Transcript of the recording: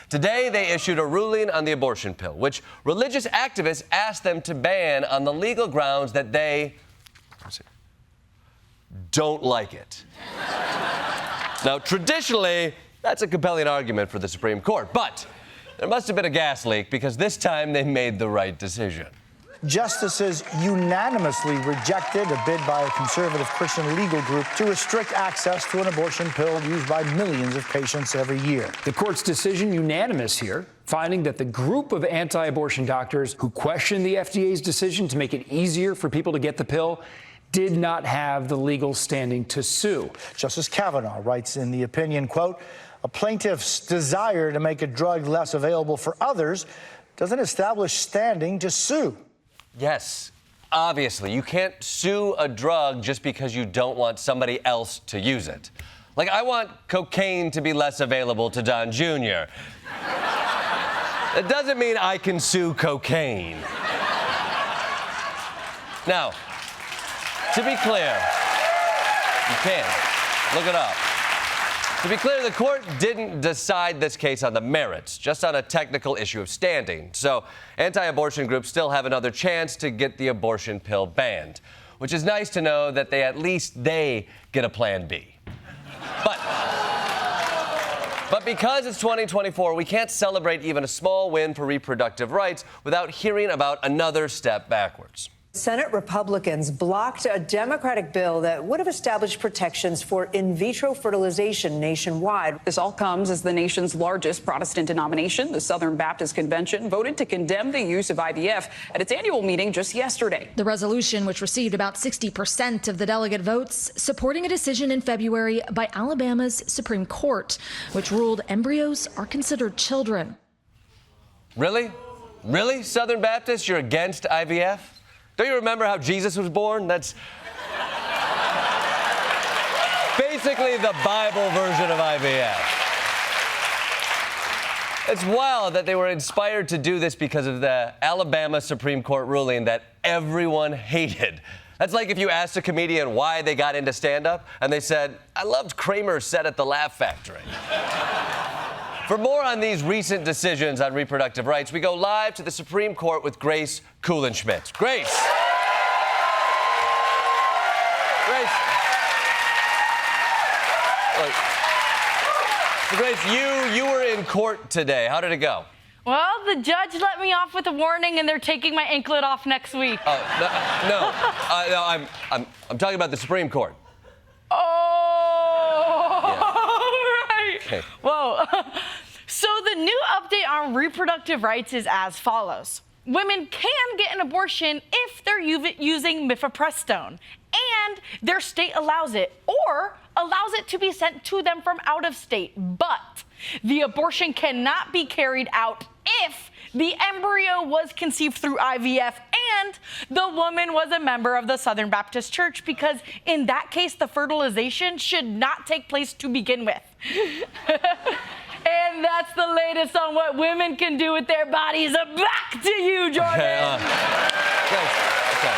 Today, they issued a ruling on the abortion pill, which religious activists asked them to ban on the legal grounds that they don't like it. Now, traditionally, that's a compelling argument for the Supreme Court, but there must have been a gas leak because this time they made the right decision. Justices unanimously rejected a bid by a conservative Christian legal group to restrict access to an abortion pill used by millions of patients every year. The court's decision unanimous here, finding that the group of anti-abortion doctors who questioned the FDA's decision to make it easier for people to get the pill did not have the legal standing to sue. Justice Kavanaugh writes in the opinion, quote, "A plaintiff's desire to make a drug less available for others doesn't establish standing to sue." Yes, obviously, you can't sue a drug just because you don't want somebody else to use it. Like, I want cocaine to be less available to Don Jr. It doesn't mean I can sue cocaine. Now, to be clear, you can. Look it up. To be clear, the court didn't decide this case on the merits, just on a technical issue of standing. So anti-abortion groups still have another chance to get the abortion pill banned, which is nice to know that at least they get a plan B. But because it's 2024, we can't celebrate even a small win for reproductive rights without hearing about another step backwards. Senate Republicans blocked a Democratic bill that would have established protections for in vitro fertilization nationwide. This all comes as the nation's largest Protestant denomination, the Southern Baptist Convention, voted to condemn the use of IVF at its annual meeting just yesterday. The resolution, which received about 60% of the delegate votes, supporting a decision in February by Alabama's Supreme Court, which ruled embryos are considered children. Really? Really, Southern Baptist? You're against IVF? Don't you remember how Jesus was born? That's basically the Bible version of IVF. It's wild that they were inspired to do this because of the Alabama Supreme Court ruling that everyone hated. That's like if you asked a comedian why they got into stand-up, and they said, "I loved Kramer's set at the Laugh Factory." For more on these recent decisions on reproductive rights, we go live to the Supreme Court with Grace Kuhlenschmidt. Grace. Grace. Look. So Grace, you were in court today. How did it go? Well, the judge let me off with a warning, and they're taking my anklet off next week. No, I'm talking about the Supreme Court. Okay. Whoa. So the new update on reproductive rights is as follows. Women can get an abortion if they're using mifepristone, and their state allows it, or allows it to be sent to them from out of state. But the abortion cannot be carried out if the embryo was conceived through IVF and the woman was a member of the Southern Baptist Church, because in that case, the fertilization should not take place to begin with. And that's the latest on what women can do with their bodies. Back to you, Jordan. Okay.